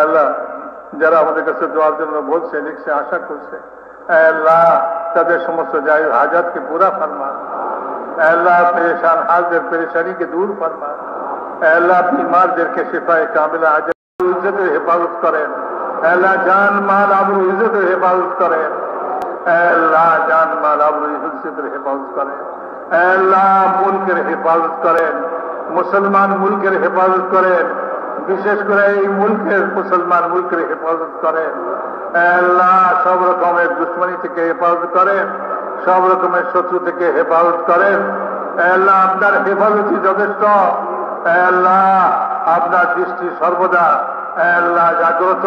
আল্লাহ যারা আমাদের কাছে দোয়ার জন্য বলছে, লিখছে, আশা করছে, আল্লাহ তাদের সমস্ত জায়েজ হাজাতকে পুরা ফরমান। আল্লাহ পরেশান হালদের পরেশানিকে দূর ফরমান। আল্লাহ बीमारদেরকে শিফায়ে কামিলা আজল ইজ্জতের হেফাজত করেন। আল্লাহ জান মাল আবরু ইজ্জতের হেফাজত করেন। আল্লাহ জান মাল আবরু ইজ্জতের হেফাজত করেন। আল্লাহ মুলকের হেফাজত করেন, মুসলমান মুলকের হেফাজত করেন, বিশেষ করে এই মুলকের মুসলমান মুলকের হেফাজত করেন। আল্লাহ সব রকমের দুশ্মনী থেকে হেফাজত করেন, সব রকমের শত্রু থেকে হেফাজত করেন। আল্লাহ আপনার হেফাজতই যথেষ্ট। আল্লাহ আপনার দৃষ্টি সর্বদা আল্লাহ জাগ্রত।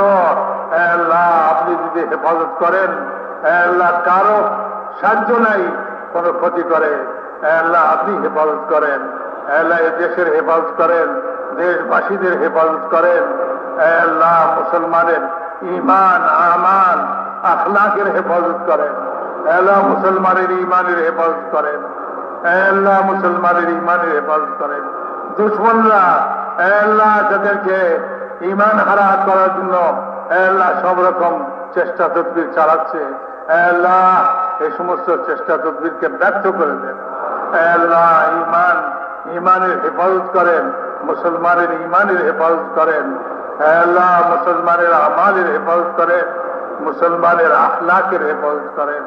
আল্লাহ আপনি যদি হেফাজত করেন, আল্লাহ কারো সাহায্য নাই কোনো ক্ষতি করে। আল্লাহ আপনি হেফাজত করেন। আল্লাহ এই দেশের হেফাজত করেন, দেশবাসীদের হেফাজত করেন। আল্লাহ মুসলমানের ঈমান, আমান, আখলাকের হেফাজত করেন। আল্লাহ মুসলমানের ঈমানের হেফাজত করেন। আল্লাহ মুসলমানের ঈমানের হেফাজত করেন। দুশ্মনরা আল্লাহ যাদেরকে ঈমান হারা করার জন্য আল্লাহ সব রকম চেষ্টা তদবির চালাচ্ছে, আল্লাহ এই সমস্ত চেষ্টা তদবিরকে ব্যর্থ করে দেন। আল্লাহ ঈমানের হেফাজত করেন, মুসলমানের ঈমানের হেফাজত করেন। আল্লাহ মুসলমানের আমালের হেফাজত করেন, মুসলমানের আখলাকের হেফাজত করেন।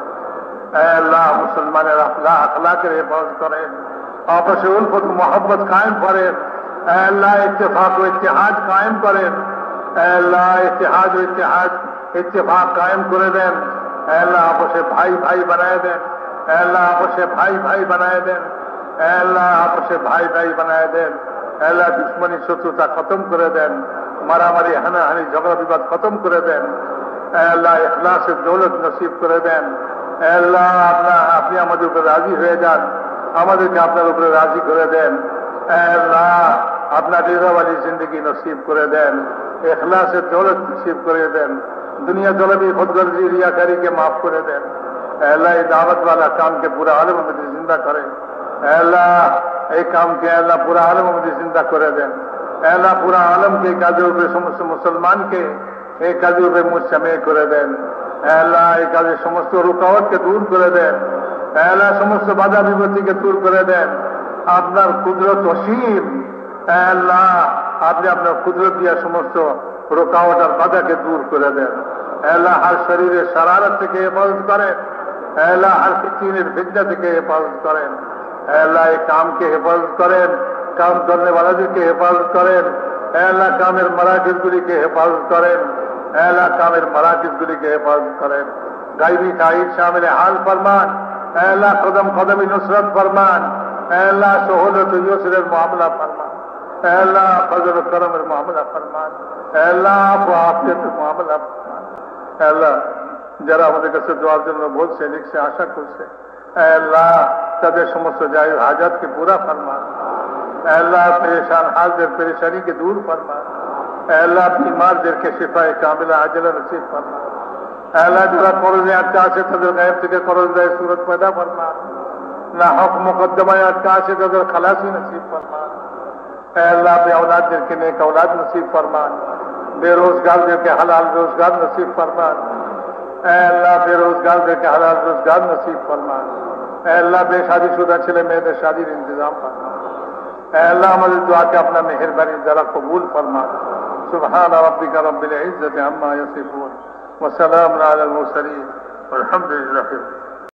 আল্লাহ মুসলমানের আখলাকের হেফাজত করেন। आपस उल्फत मोहब्बत कायम करें। अल्लाह इत्तेफाक व इत्तेहाद कायम करें। अल्लाह इत्तेहाद व इत्तेफाक कायम कर दें। अल्लाह आपस भाई भाई बनाए दें। अल्लाह आपस भाई भाई बनाए दें। अल्लाह आपस भाई भाई बनाए दें। अल्लाह दुश्मनी शत्रुता खत्म कर दें। मारामारी हानाहानी झगड़ा विवाद खत्म कर दें। अल्लाह इखलास दौलत नसीब कर दें। अल्लाह अपनी हमारे ऊपर राजी हो जान, আমাদেরকে আপনার উপরে রাজি করে দেন। আল্লাহ আপনার রিজাওয়ালি জিন্দগি নসিব করে দেন, ইখলাসের দৌলত নসিব করে দেন, দুনিয়া জলবি খুদগর্জি রিয়াকারীকে মাফ করে দেন। আল্লাহ এই দাওয়াত वाला काम के पूरा आलम में जिंदा करें। अल्लाह এই काम के अल्लाह पूरा आलम में जिंदा করে দেন। अल्लाह पूरा आलम के কাজের উপরে সমস্ত মুসলমানকে এই কাজের উপরে মুজতামে করে দেন। আল্লাহ এই কাজের সমস্ত রুকাওয়াতকে দূর করে দেন। আল্লাহ সমস্ত বাধা বিপত্তিকে দূর করে দেন। আপনার কুদরত অসীম। আল্লাহ আপনি আপনার কুদরত দিয়া সমস্ত রুকাওয়াত আর বাধাকে দূর করে দেন। আল্লাহ हर শরীরের শারারত থেকে হেফাজত করেন। আল্লাহ हर ফিতনার ফিতনা থেকে হেফাজত করেন। আল্লাহ এই কামকে হেফাজত করেন, কাম করने वालाদেরকে হেফাজত করেন। আল্লাহ কামের মারাকিজগুলিকে হেফাজত করেন। আল্লাহ কামের মারাকিজগুলিকে হেফাজত করেন। গায়বী তাইদ শামিল হাল ফরমান। अल्लाह कदम कदमी नुसरत फरमान। अल्लाह शहूदत युसर मामला फरमान। अल्लाह फजल करम मामला फरमान। अल्लाह आफियत मामला फरमान। अल्लाह যারা আমাদের কাছে দোয়ার জন্য বলছে, লিখছে, আশা করছে, আল্লাহ তাদের সমস্ত জায়েজ হাজাতকে পুরা ফরমান। আল্লাহ পরেশান হালদের পরেশানিকে দূর ফরমান। আল্লাহ बीमारদেরকে শিফায়ে কামিলা আজল নসিব ফরমান। আল্লাহ যারা করজে আটকা আছে তাদের গায়েব থেকে করজ দেয় सूरत पैदा फरमान। ना हक मुकद्दमाए अटका আছে তাদের खलासी नसीब फरमान। अल्लाह बे औलादদেরকে नेक औलाद नसीब फरमान। बेरोजगारদেরকে हलाल रोजगार नसीब फरमान। अल्लाह बेरोजगारদেরকে हलाल रोजगार नसीब फरमान। अल्लाह बेशादीशुदा ছেলে মেয়েদের शादीর इंतजाम फरमान। अल्लाह हमारी दुआ के अपना मेहरबानी जरा कबूल फरमा। सुभान रब्बिका रब्बिल इज्जति अम्मा यसिफून व सलामुन अलल मुरसलीन वल्हम्दुलिल्लाहि